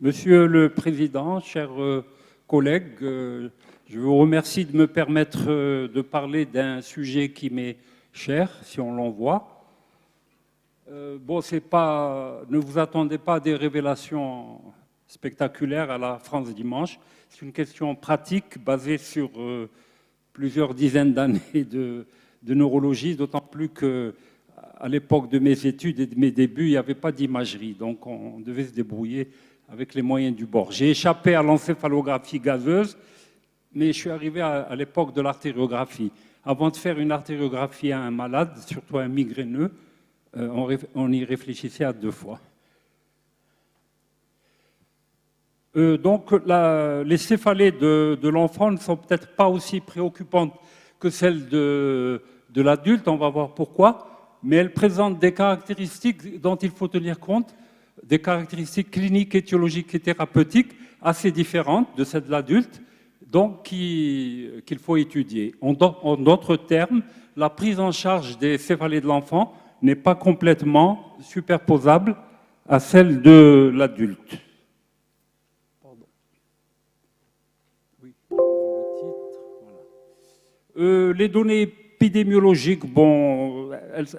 Monsieur le Président, chers collègues, je vous remercie de me permettre de parler d'un sujet qui m'est cher, si on l'envoie. Ne vous attendez pas à des révélations spectaculaires à la France Dimanche. C'est une question pratique basée sur plusieurs dizaines d'années de neurologie, d'autant plus qu'à l'époque de mes études et de mes débuts, il n'y avait pas d'imagerie, donc on devait se débrouiller avec les moyens du bord. J'ai échappé à l'encéphalographie gazeuse, mais je suis arrivé à l'époque de l'artériographie. Avant de faire une artériographie à un malade, surtout un migraineux, on y réfléchissait à 2 fois. Les céphalées de l'enfant ne sont peut-être pas aussi préoccupantes que celles de l'adulte, on va voir pourquoi, mais elles présentent des caractéristiques dont il faut tenir compte, des caractéristiques cliniques, étiologiques et thérapeutiques assez différentes de celles de l'adulte, donc qu'il faut étudier. En d'autres termes, la prise en charge des céphalées de l'enfant n'est pas complètement superposable à celle de l'adulte. Les données épidémiologiques,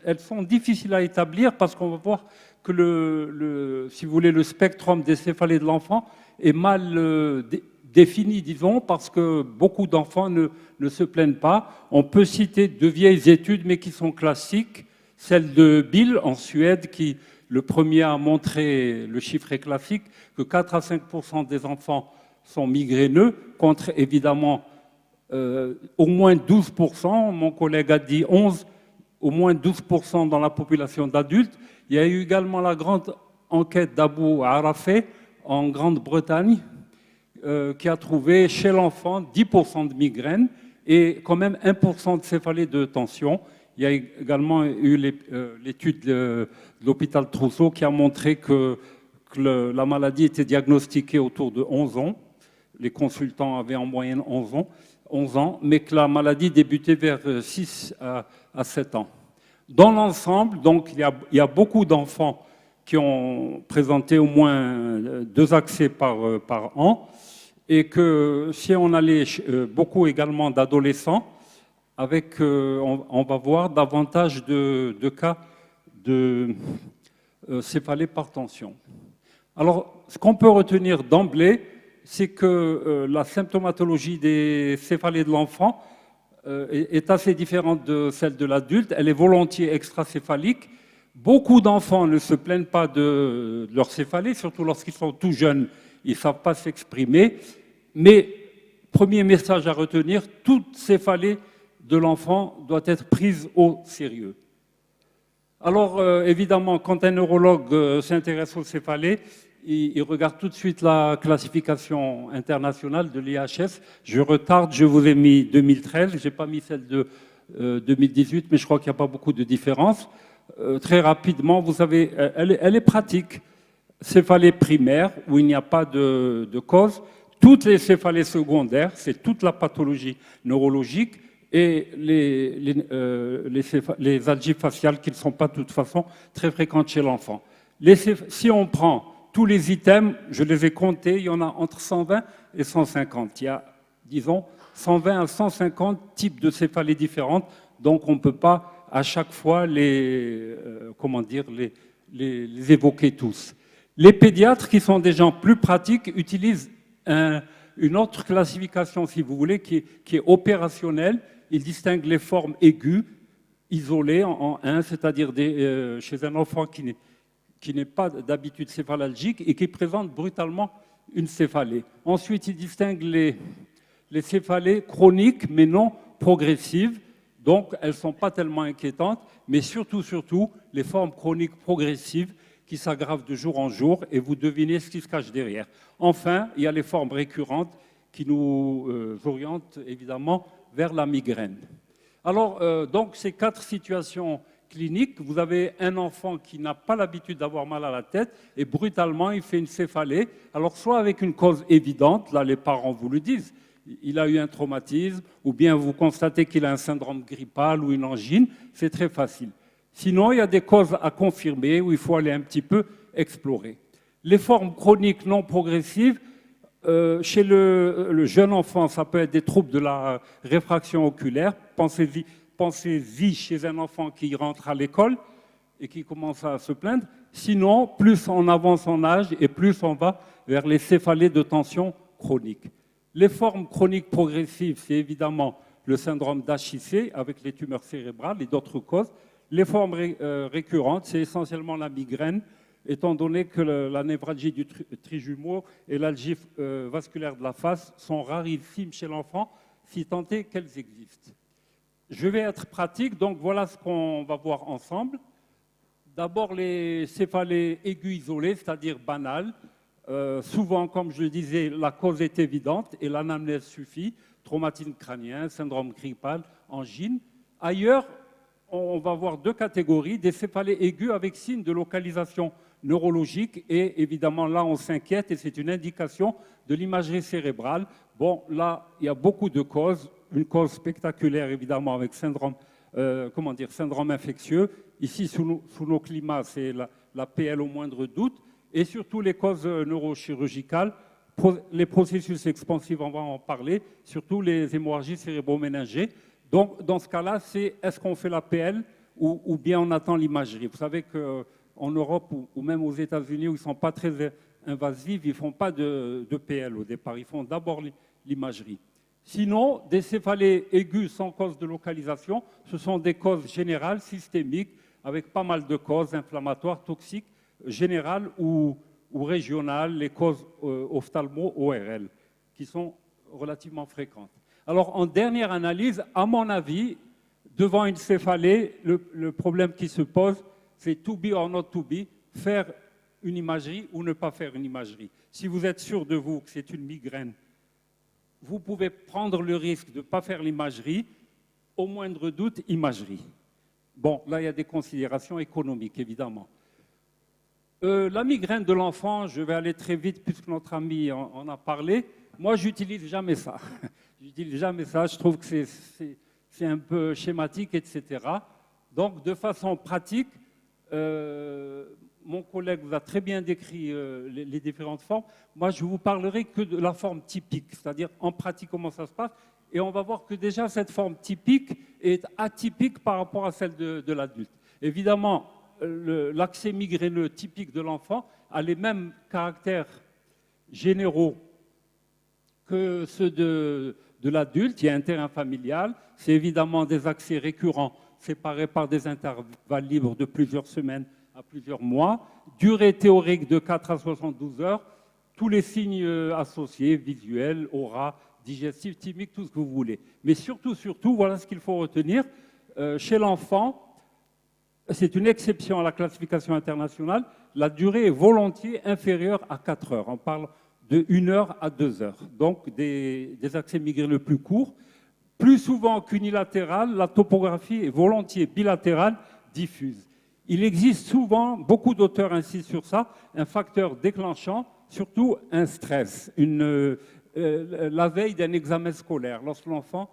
elles sont difficiles à établir parce qu'on va voir que si vous voulez, le spectrum des céphalées de l'enfant est mal défini, disons, parce que beaucoup d'enfants ne se plaignent pas. On peut citer de vieilles études, mais qui sont classiques. Celle de Bill en Suède, qui le premier a montré, le chiffre est classique, que 4 à 5% des enfants sont migraineux, contre évidemment au moins 12%, mon collègue a dit 11%, au moins 12% dans la population d'adultes. Il y a eu également la grande enquête d'Abu Arafeh en Grande-Bretagne qui a trouvé chez l'enfant 10% de migraines et quand même 1% de céphalée de tension. Il y a également eu l'étude de l'hôpital Trousseau qui a montré que la maladie était diagnostiquée autour de 11 ans. Les consultants avaient en moyenne 11 ans, mais que la maladie débutait vers 6 à 7 ans. Dans l'ensemble, donc, il y a beaucoup d'enfants qui ont présenté au moins 2 accès par an, et que si on allait beaucoup également d'adolescents, on va voir davantage de cas de céphalée par tension. Alors, ce qu'on peut retenir d'emblée, c'est que la symptomatologie des céphalées de l'enfant est assez différente de celle de l'adulte. Elle est volontiers extracéphalique. Beaucoup d'enfants ne se plaignent pas de leur céphalée, surtout lorsqu'ils sont tout jeunes, ils ne savent pas s'exprimer. Mais, premier message à retenir, toute céphalée de l'enfant doit être prise au sérieux. Alors, évidemment, quand un neurologue s'intéresse aux céphalées, il regarde tout de suite la classification internationale de l'IHS. Je retarde, je vous ai mis 2013, je n'ai pas mis celle de 2018, mais je crois qu'il n'y a pas beaucoup de différence. Très rapidement, vous savez, elle est pratique. Céphalée primaire, où il n'y a pas de cause. Toutes les céphalées secondaires, c'est toute la pathologie neurologique, et les algies faciales qui ne sont pas de toute façon très fréquentes chez l'enfant. Si on prend tous les items, je les ai comptés, il y en a entre 120 et 150. Il y a, disons, 120 à 150 types de céphalées différentes, donc on ne peut pas à chaque fois les évoquer tous. Les pédiatres, qui sont des gens plus pratiques, utilisent une autre classification, si vous voulez, qui est opérationnelle. Ils distinguent les formes aiguës, isolées en 1, c'est-à-dire chez un enfant qui n'est pas d'habitude céphalalgique et qui présente brutalement une céphalée. Ensuite, ils distinguent les céphalées chroniques, mais non progressives. Donc, elles ne sont pas tellement inquiétantes, mais surtout, les formes chroniques progressives qui s'aggravent de jour en jour, et vous devinez ce qui se cache derrière. Enfin, il y a les formes récurrentes qui nous orientent évidemment vers la migraine. Alors, donc, ces 4 situations cliniques, vous avez un enfant qui n'a pas l'habitude d'avoir mal à la tête et brutalement, il fait une céphalée. Alors, soit avec une cause évidente, là, les parents vous le disent, il a eu un traumatisme, ou bien vous constatez qu'il a un syndrome grippal ou une angine, c'est très facile. Sinon, il y a des causes à confirmer où il faut aller un petit peu explorer. Les formes chroniques non progressives, chez le jeune enfant, ça peut être des troubles de la réfraction oculaire. Pensez-y chez un enfant qui rentre à l'école et qui commence à se plaindre. Sinon, plus on avance en âge et plus on va vers les céphalées de tension chronique. Les formes chroniques progressives, c'est évidemment le syndrome d'HIC avec les tumeurs cérébrales et d'autres causes. Les formes récurrentes, c'est essentiellement la migraine, étant donné que la névralgie du trijumeau et l'algie vasculaire de la face sont rarissimes chez l'enfant, si tant est qu'elles existent. Je vais être pratique, donc voilà ce qu'on va voir ensemble. D'abord, les céphalées aiguës isolées, c'est-à-dire banales. Souvent, comme je le disais, la cause est évidente et l'anamnèse suffit. Traumatisme crânien, syndrome grippal, angine. Ailleurs, on va voir deux catégories, des céphalées aiguës avec signe de localisation neurologique et évidemment là on s'inquiète et c'est une indication de l'imagerie cérébrale. Bon, là il y a beaucoup de causes, une cause spectaculaire évidemment avec syndrome infectieux. Ici sous nos climats c'est la PL au moindre doute et surtout les causes neurochirurgicales, les processus expansifs on va en parler, surtout les hémorragies cérébro-méningées. Donc, dans ce cas-là, c'est est-ce qu'on fait la PL ou bien on attend l'imagerie. Vous savez qu'en Europe ou même aux États-Unis, où ils ne sont pas très invasifs, ils ne font pas de PL au départ. Ils font d'abord l'imagerie. Sinon, des céphalées aiguës sans cause de localisation, ce sont des causes générales, systémiques, avec pas mal de causes inflammatoires, toxiques, générales ou régionales, les causes ophtalmo-ORL, qui sont relativement fréquentes. Alors, en dernière analyse, à mon avis, devant une céphalée, le problème qui se pose, c'est to be or not to be, faire une imagerie ou ne pas faire une imagerie. Si vous êtes sûr de vous que c'est une migraine, vous pouvez prendre le risque de ne pas faire l'imagerie, au moindre doute, imagerie. Bon, là, il y a des considérations économiques, évidemment. La migraine de l'enfant, je vais aller très vite puisque notre ami en a parlé. Moi, j'utilise jamais ça. J'utilise jamais ça. Je trouve que c'est un peu schématique, etc. Donc, de façon pratique, mon collègue vous a très bien décrit les différentes formes. Moi, je vous parlerai que de la forme typique, c'est-à-dire en pratique comment ça se passe. Et on va voir que déjà, cette forme typique est atypique par rapport à celle de l'adulte. Évidemment, l'accès migraineux typique de l'enfant a les mêmes caractères généraux que ceux de l'adulte. Il y a un terrain familial, c'est évidemment des accès récurrents séparés par des intervalles libres de plusieurs semaines à plusieurs mois, durée théorique de 4 à 72 heures, tous les signes associés, visuels, aura, digestif, thymique, tout ce que vous voulez. Mais surtout, voilà ce qu'il faut retenir, chez l'enfant, c'est une exception à la classification internationale, la durée est volontiers inférieure à 4 heures. On parle de 1 heure à 2 heures. Donc des accès migraineux plus courts. Plus souvent qu'unilatéral, la topographie est volontiers bilatérale, diffuse. Il existe souvent, beaucoup d'auteurs insistent sur ça, un facteur déclenchant, surtout un stress, la veille d'un examen scolaire. Lorsque l'enfant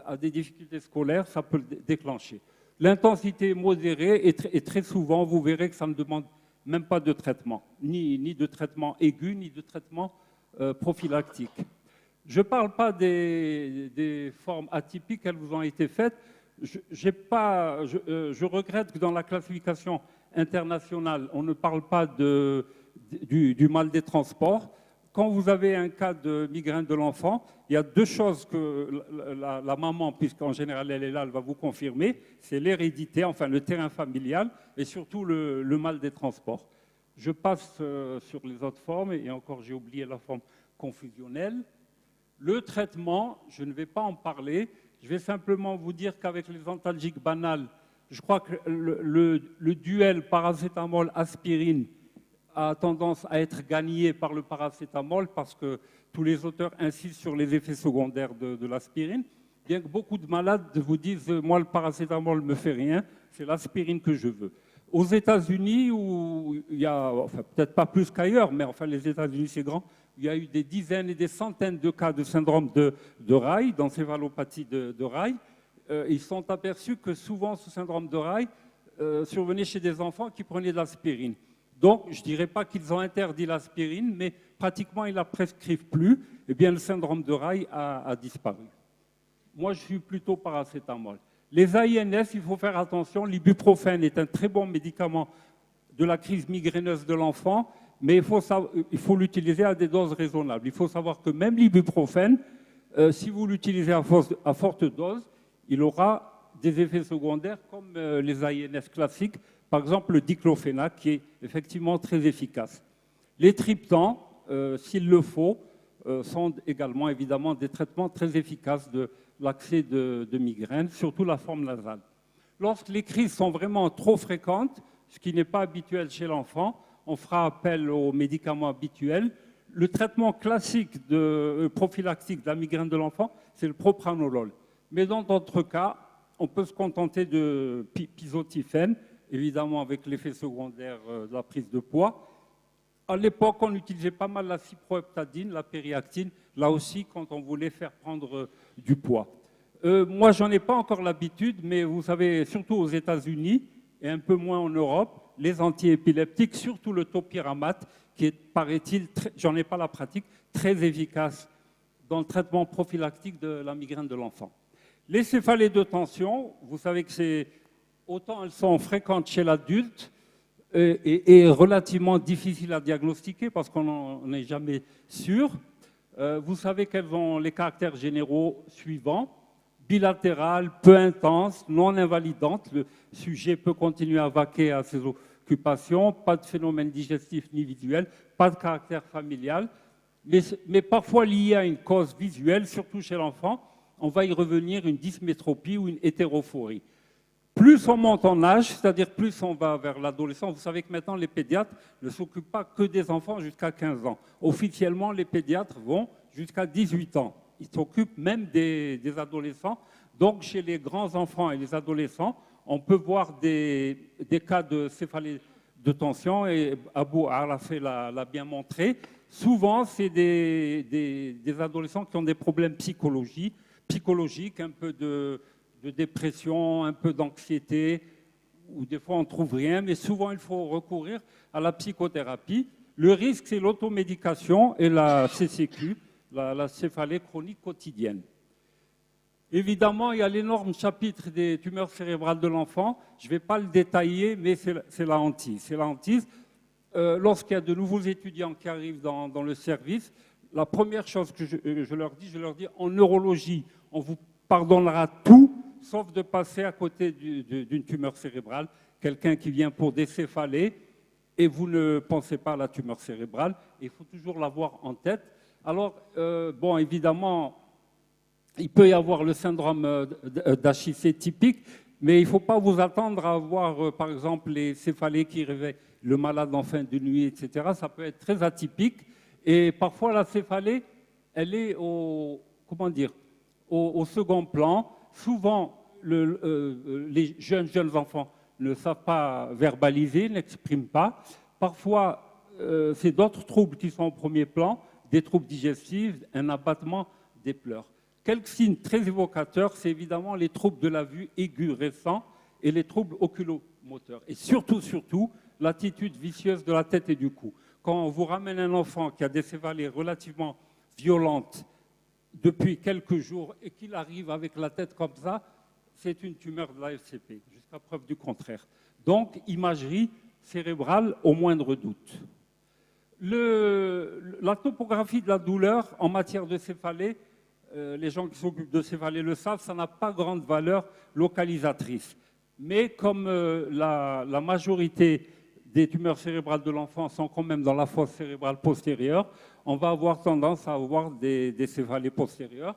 a des difficultés scolaires, ça peut le déclencher. L'intensité modérée et très souvent, vous verrez que ça ne demande même pas de traitement, ni de traitement aigu, ni de traitement prophylactique. Je ne parle pas des formes atypiques, elles vous ont été faites. Je regrette que dans la classification internationale, on ne parle pas du mal des transports. Quand vous avez un cas de migraine de l'enfant, il y a deux choses que la maman, puisqu'en général elle est là, elle va vous confirmer, c'est l'hérédité, enfin le terrain familial, et surtout le mal des transports. Je passe sur les autres formes, et encore j'ai oublié la forme confusionnelle. Le traitement, je ne vais pas en parler, je vais simplement vous dire qu'avec les antalgiques banales, je crois que le duel paracétamol-aspirine a tendance à être gagné par le paracétamol parce que tous les auteurs insistent sur les effets secondaires de l'aspirine, bien que beaucoup de malades vous disent « moi le paracétamol ne me fait rien, c'est l'aspirine que je veux ». Aux États-Unis, où il y a, enfin, peut-être pas plus qu'ailleurs, mais enfin les États-Unis c'est grand, il y a eu des dizaines et des centaines de cas de syndrome de Reilly, d'encéphalopathie de Reilly. Ils sont aperçus que souvent ce syndrome de Reilly survenait chez des enfants qui prenaient de l'aspirine. Donc, je ne dirais pas qu'ils ont interdit l'aspirine, mais pratiquement, ils ne la prescrivent plus. Eh bien, le syndrome de Reille a disparu. Moi, je suis plutôt paracétamol. Les AINS, il faut faire attention. L'ibuprofène est un très bon médicament de la crise migraineuse de l'enfant, mais il faut l'utiliser à des doses raisonnables. Il faut savoir que même l'ibuprofène, si vous l'utilisez à forte dose, il aura des effets secondaires comme les AINS classiques, par exemple le diclofénac, qui est effectivement très efficace. Les triptans, s'il le faut, sont également évidemment des traitements très efficaces de l'accès de migraine, surtout la forme nasale. Lorsque les crises sont vraiment trop fréquentes, ce qui n'est pas habituel chez l'enfant, on fera appel aux médicaments habituels. Le traitement classique prophylactique de la migraine de l'enfant, c'est le propranolol. Mais dans d'autres cas, on peut se contenter de pizotifène, évidemment avec l'effet secondaire de la prise de poids. À l'époque, on utilisait pas mal la cyproheptadine, la périactine, là aussi quand on voulait faire prendre du poids. Moi, j'en ai pas encore l'habitude, mais vous savez, surtout aux États-Unis et un peu moins en Europe, les antiépileptiques, surtout le topiramate, qui est, paraît-il, j'en ai pas la pratique, très efficace dans le traitement prophylactique de la migraine de l'enfant. Les céphalées de tension, vous savez que autant elles sont fréquentes chez l'adulte et relativement difficiles à diagnostiquer parce qu'on n'en est jamais sûr. Vous savez qu'elles ont les caractères généraux suivants: bilatérale, peu intense, non invalidante. Le sujet peut continuer à vaquer à ses occupations, pas de phénomène digestif ni visuel, pas de caractère familial, mais parfois lié à une cause visuelle, surtout chez l'enfant. On va y revenir, une dysmétropie ou une hétérophorie. Plus on monte en âge, c'est-à-dire plus on va vers l'adolescence, vous savez que maintenant les pédiatres ne s'occupent pas que des enfants jusqu'à 15 ans. Officiellement, les pédiatres vont jusqu'à 18 ans. Ils s'occupent même des adolescents. Donc, chez les grands enfants et les adolescents, on peut voir des cas de céphalée de tension, et Abou Arafé l'a bien montré. Souvent, c'est des adolescents qui ont des problèmes psychologiques, un peu de dépression, un peu d'anxiété, ou des fois on ne trouve rien, mais souvent il faut recourir à la psychothérapie. Le risque, c'est l'automédication et la CCQ, la céphalée chronique quotidienne. Évidemment, il y a l'énorme chapitre des tumeurs cérébrales de l'enfant. Je ne vais pas le détailler, mais c'est la hantise. C'est la hantise. Lorsqu'il y a de nouveaux étudiants qui arrivent dans le service, la première chose que je leur dis, en neurologie, on vous pardonnera tout, sauf de passer à côté d'une tumeur cérébrale. Quelqu'un qui vient pour des céphalées, et vous ne pensez pas à la tumeur cérébrale, il faut toujours l'avoir en tête. Alors, bon, évidemment, il peut y avoir le syndrome d'HIC typique, mais il ne faut pas vous attendre à avoir, par exemple, les céphalées qui réveillent le malade en fin de nuit, etc. Ça peut être très atypique. Et parfois, la céphalée, elle est au second plan. Souvent, les jeunes enfants ne savent pas verbaliser, n'expriment pas. Parfois, c'est d'autres troubles qui sont au premier plan, des troubles digestifs, un abattement, des pleurs. Quelques signes très évocateurs, c'est évidemment les troubles de la vue aigus récents et les troubles oculomoteurs. Et surtout, l'attitude vicieuse de la tête et du cou. Quand on vous ramène un enfant qui a des céphalées relativement violentes depuis quelques jours et qu'il arrive avec la tête comme ça, c'est une tumeur de la FCP, jusqu'à preuve du contraire. Donc, imagerie cérébrale au moindre doute. La topographie de la douleur en matière de céphalée, les gens qui s'occupent de céphalée le savent, ça n'a pas grande valeur localisatrice. Mais comme la majorité des tumeurs cérébrales de l'enfant sont quand même dans la fosse cérébrale postérieure, on va avoir tendance à avoir des céphalées postérieures,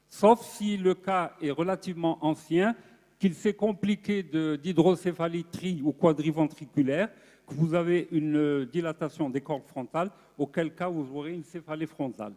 sauf si le cas est relativement ancien, qu'il s'est compliqué d'hydrocéphalie ou quadriventriculaire, que vous avez une dilatation des cordes frontales, auquel cas vous aurez une céphalée frontale.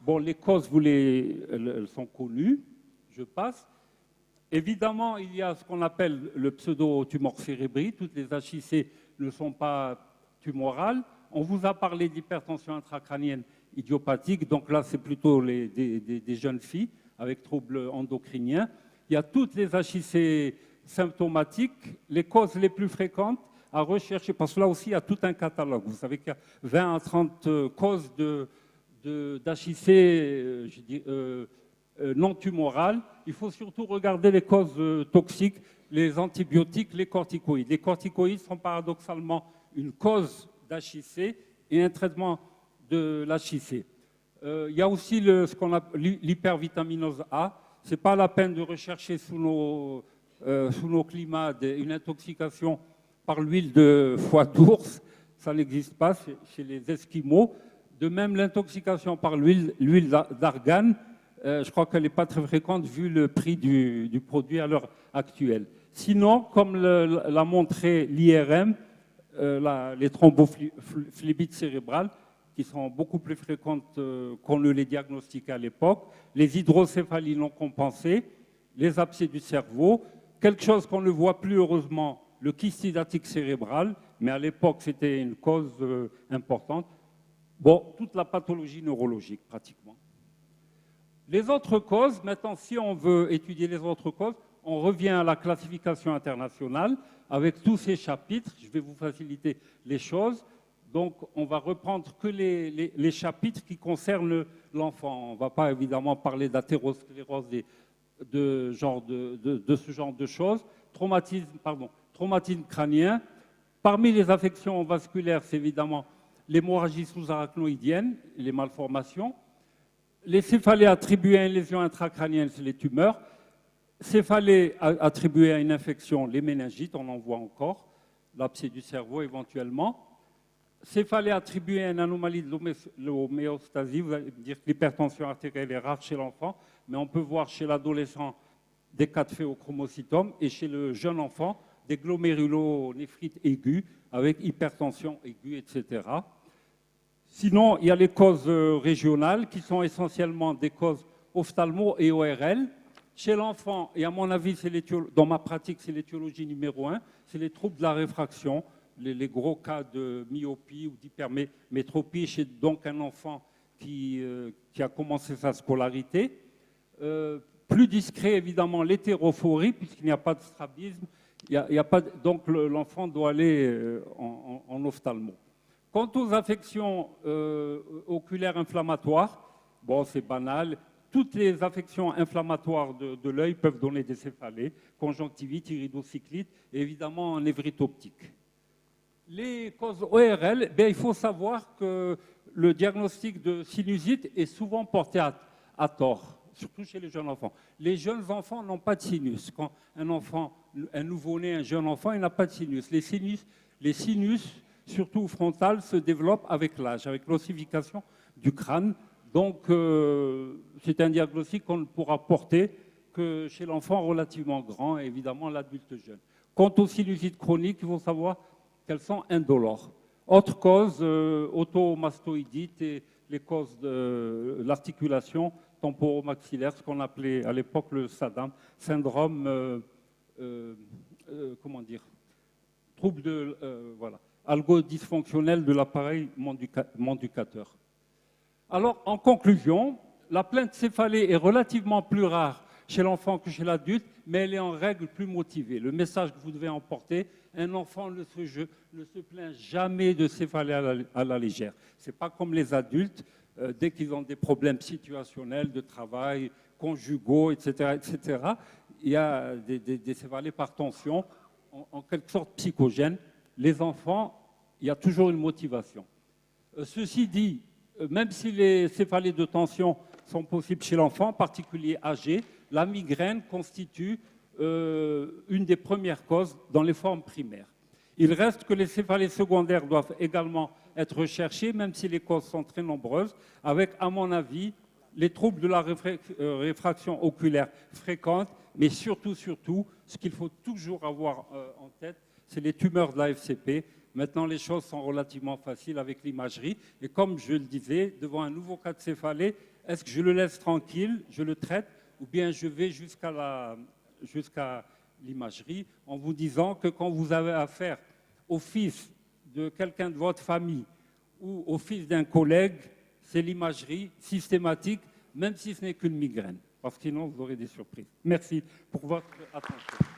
Bon, les causes, elles sont connues, je passe. Évidemment, il y a ce qu'on appelle le pseudo-tumor cérébri. Toutes les HIC ne sont pas tumorales. On vous a parlé d'hypertension intracrânienne idiopathique, donc là, c'est plutôt des jeunes filles avec troubles endocriniens. Il y a toutes les HIC symptomatiques. Les causes les plus fréquentes, à rechercher, parce que là aussi, il y a tout un catalogue. Vous savez qu'il y a 20 à 30 causes d'HIC non tumorales. Il faut surtout regarder les causes toxiques, les antibiotiques, les corticoïdes. Les corticoïdes sont paradoxalement une cause d'HIC et un traitement de l'HIC. Il y a aussi ce qu'on appelle l'hypervitaminose A. Ce n'est pas la peine de rechercher sous nos climats une intoxication par l'huile de foie d'ours. Ça n'existe pas chez les Esquimaux. De même, l'intoxication par l'huile d'argan, je crois qu'elle n'est pas très fréquente vu le prix du produit à l'heure actuelle. Sinon, comme l'a montré l'IRM, les thrombophlébites cérébrales, qui sont beaucoup plus fréquentes qu'on ne les diagnostiquait à l'époque, les hydrocéphalies non compensées, les abcès du cerveau, quelque chose qu'on ne voit plus heureusement, le kyste hydathique cérébral, mais à l'époque c'était une cause importante. Bon, toute la pathologie neurologique pratiquement. Les autres causes, maintenant si on veut étudier les autres causes, on revient à la classification internationale avec tous ces chapitres. Je vais vous faciliter les choses. Donc, on va reprendre que les chapitres qui concernent l'enfant. On ne va pas évidemment parler d'athérosclérose de ce genre de choses. Traumatisme crânien. Parmi les affections vasculaires, c'est évidemment l'hémorragie sous-arachnoïdienne, les malformations. Les céphalées attribuées à une lésion intracrânienne, c'est les tumeurs. Céphalées attribuées à une infection, les méningites, on en voit encore. L'abcès du cerveau éventuellement. Céphalée attribuée à une anomalie de l'homéostasie, vous allez me dire que l'hypertension artérielle est rare chez l'enfant, mais on peut voir chez l'adolescent des cas de phéochromocytome et chez le jeune enfant des glomérulonéphrite aiguës avec hypertension aiguë, etc. Sinon, il y a les causes régionales qui sont essentiellement des causes ophtalmo et ORL. Chez l'enfant, et à mon avis, dans ma pratique, c'est l'étiologie numéro 1, c'est les troubles de la réfraction, les gros cas de myopie ou d'hypermétropie chez donc un enfant qui a commencé sa scolarité. Plus discret, évidemment, l'hétérophorie, puisqu'il n'y a pas de strabisme, donc l'enfant doit aller en ophtalmo. Quant aux affections oculaires inflammatoires, bon, c'est banal. Toutes les affections inflammatoires de l'œil peuvent donner des céphalées, conjonctivite, iridocyclite et évidemment en névrite optique. Les causes ORL, il faut savoir que le diagnostic de sinusite est souvent porté à tort, surtout chez les jeunes enfants. Les jeunes enfants n'ont pas de sinus. Quand un nouveau-né, un jeune enfant, il n'a pas de sinus. Les sinus, surtout frontales, se développent avec l'âge, avec l'ossification du crâne. Donc, c'est un diagnostic qu'on ne pourra porter que chez l'enfant relativement grand et évidemment l'adulte jeune. Quant aux sinusites chroniques, il faut savoir qu'elles sont indolores. Autre cause, automastoïdite et les causes de l'articulation temporomaxillaire, ce qu'on appelait à l'époque le SADAM, syndrome, trouble algodysfonctionnel de l'appareil manducateur. Alors, en conclusion, la plainte céphalée est relativement plus rare chez l'enfant que chez l'adulte, mais elle est en règle plus motivée. Le message que vous devez emporter, un enfant ne se plaint jamais de céphalée à la légère. Ce n'est pas comme les adultes, dès qu'ils ont des problèmes situationnels, de travail, conjugaux, etc., il y a des céphalées par tension, en quelque sorte psychogènes. Les enfants, il y a toujours une motivation. Ceci dit, même si les céphalées de tension sont possibles chez l'enfant, en particulier âgé, la migraine constitue une des premières causes dans les formes primaires. Il reste que les céphalées secondaires doivent également être recherchées, même si les causes sont très nombreuses, avec, à mon avis, les troubles de la réfraction oculaire fréquentes, mais surtout, ce qu'il faut toujours avoir en tête, c'est les tumeurs de la FCP. Maintenant, les choses sont relativement faciles avec l'imagerie. Et comme je le disais, devant un nouveau cas de céphalée, est-ce que je le laisse tranquille, je le traite, ou bien je vais jusqu'à l'imagerie en vous disant que quand vous avez affaire au fils de quelqu'un de votre famille ou au fils d'un collègue, c'est l'imagerie systématique, même si ce n'est qu'une migraine, parce que sinon vous aurez des surprises. Merci pour votre attention.